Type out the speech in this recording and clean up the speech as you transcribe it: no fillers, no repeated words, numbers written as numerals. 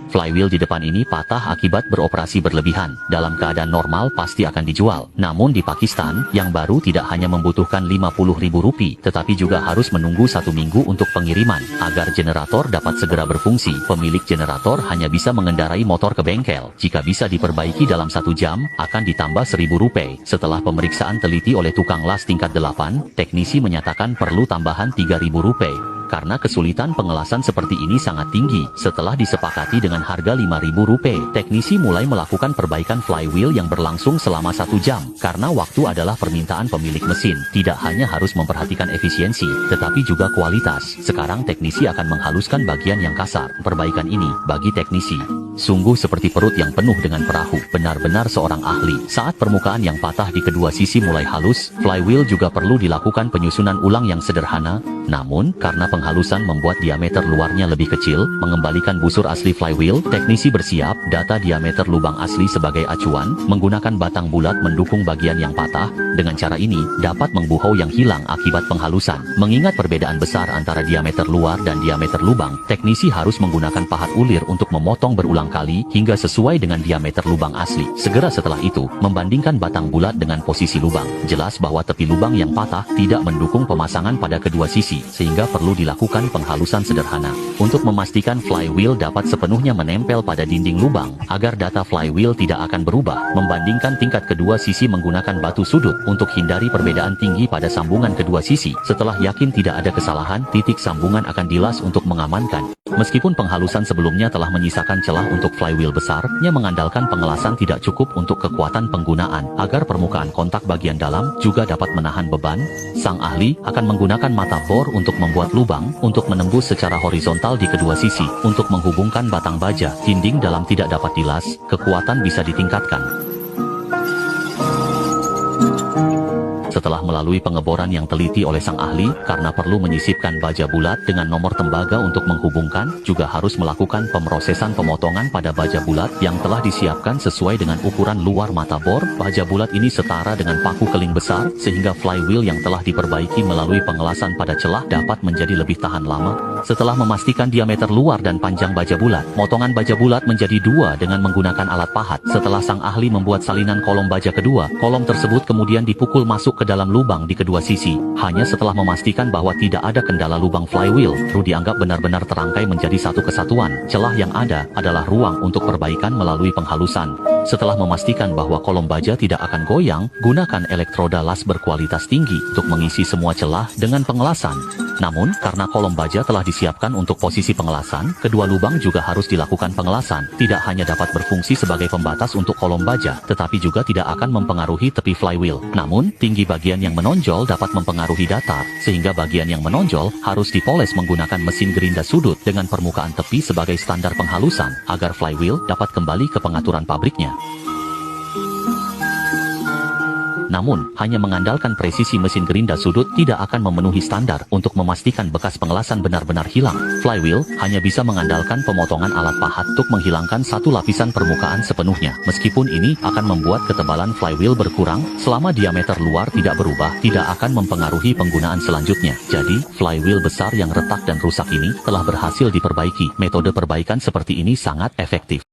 Flywheel di depan ini patah akibat beroperasi berlebihan. Dalam keadaan normal pasti akan dijual. Namun di Pakistan, yang baru tidak hanya membutuhkan Rp50.000, tetapi juga harus menunggu 1 minggu untuk pengiriman. Agar generator dapat segera berfungsi, pemilik generator hanya bisa mengendarai motor ke bengkel. Jika bisa diperbaiki dalam 1 jam, akan ditambah Rp1.000. Setelah pemeriksaan teliti oleh tukang las tingkat 8, teknisi menyatakan perlu tambahan Rp3.000. Karena kesulitan pengelasan seperti ini sangat tinggi, setelah disepakati dengan harga Rp5.000, teknisi mulai melakukan perbaikan flywheel yang berlangsung selama 1 jam. Karena waktu adalah permintaan pemilik mesin, tidak hanya harus memperhatikan efisiensi, tetapi juga kualitas. Sekarang teknisi akan menghaluskan bagian yang kasar. Perbaikan ini, bagi teknisi, sungguh seperti perut yang penuh dengan perahu. Benar-benar seorang ahli. Saat permukaan yang patah di kedua sisi mulai halus, flywheel juga perlu dilakukan penyusunan ulang yang sederhana. Namun, karena penghalusan membuat diameter luarnya lebih kecil, mengembalikan busur asli flywheel, teknisi bersiap data diameter lubang asli sebagai acuan, menggunakan batang bulat mendukung bagian yang patah. Dengan cara ini, dapat membuhau yang hilang akibat penghalusan. Mengingat perbedaan besar antara diameter luar dan diameter lubang, teknisi harus menggunakan pahat ulir untuk memotong berulang kali hingga sesuai dengan diameter lubang asli. Segera setelah itu, membandingkan batang bulat dengan posisi lubang. Jelas bahwa tepi lubang yang patah tidak mendukung pemasangan pada kedua sisi, sehingga perlu dilakukan penghalusan sederhana. Untuk memastikan flywheel dapat sepenuhnya menempel pada dinding lubang, agar data flywheel tidak akan berubah, membandingkan tingkat kedua sisi menggunakan batu sudut untuk hindari perbedaan tinggi pada sambungan kedua sisi. Setelah yakin tidak ada kesalahan, titik sambungan akan dilas untuk mengamankan. Meskipun penghalusan sebelumnya telah menyisakan celah untuk flywheel besar, nya mengandalkan pengelasan tidak cukup untuk kekuatan penggunaan, agar permukaan kontak bagian dalam juga dapat menahan beban. Sang ahli akan menggunakan mata bor untuk membuat lubang, untuk menembus secara horizontal di kedua sisi, untuk menghubungkan batang baja. Dinding dalam tidak dapat dilas, kekuatan bisa ditingkatkan. Setelah melalui pengeboran yang teliti oleh sang ahli, karena perlu menyisipkan baja bulat dengan nomor tembaga untuk menghubungkan, juga harus melakukan pemrosesan pemotongan pada baja bulat yang telah disiapkan sesuai dengan ukuran luar mata bor. Baja bulat ini setara dengan paku keling besar, sehingga flywheel yang telah diperbaiki melalui pengelasan pada celah dapat menjadi lebih tahan lama. Setelah memastikan diameter luar dan panjang baja bulat, potongan baja bulat menjadi 2 dengan menggunakan alat pahat. Setelah sang ahli membuat salinan kolom baja kedua, kolom tersebut kemudian dipukul masuk ke dalam lubang di kedua sisi. Hanya setelah memastikan bahwa tidak ada kendala lubang flywheel, baru dianggap benar-benar terangkai menjadi satu kesatuan. Celah yang ada adalah ruang untuk perbaikan melalui penghalusan. Setelah memastikan bahwa kolom baja tidak akan goyang, gunakan elektroda las berkualitas tinggi untuk mengisi semua celah dengan pengelasan. Namun, karena kolom baja telah disiapkan untuk posisi pengelasan, kedua lubang juga harus dilakukan pengelasan. Tidak hanya dapat berfungsi sebagai pembatas untuk kolom baja, tetapi juga tidak akan mempengaruhi tepi flywheel. Namun, tinggi bagian yang menonjol dapat mempengaruhi datar, sehingga bagian yang menonjol harus dipoles menggunakan mesin gerinda sudut dengan permukaan tepi sebagai standar penghalusan, agar flywheel dapat kembali ke pengaturan pabriknya. Namun, hanya mengandalkan presisi mesin gerinda sudut tidak akan memenuhi standar. Untuk memastikan bekas pengelasan benar-benar hilang, flywheel hanya bisa mengandalkan pemotongan alat pahat untuk menghilangkan satu lapisan permukaan sepenuhnya. Meskipun ini akan membuat ketebalan flywheel berkurang, selama diameter luar tidak berubah, tidak akan mempengaruhi penggunaan selanjutnya. Jadi, flywheel besar yang retak dan rusak ini telah berhasil diperbaiki. Metode perbaikan seperti ini sangat efektif.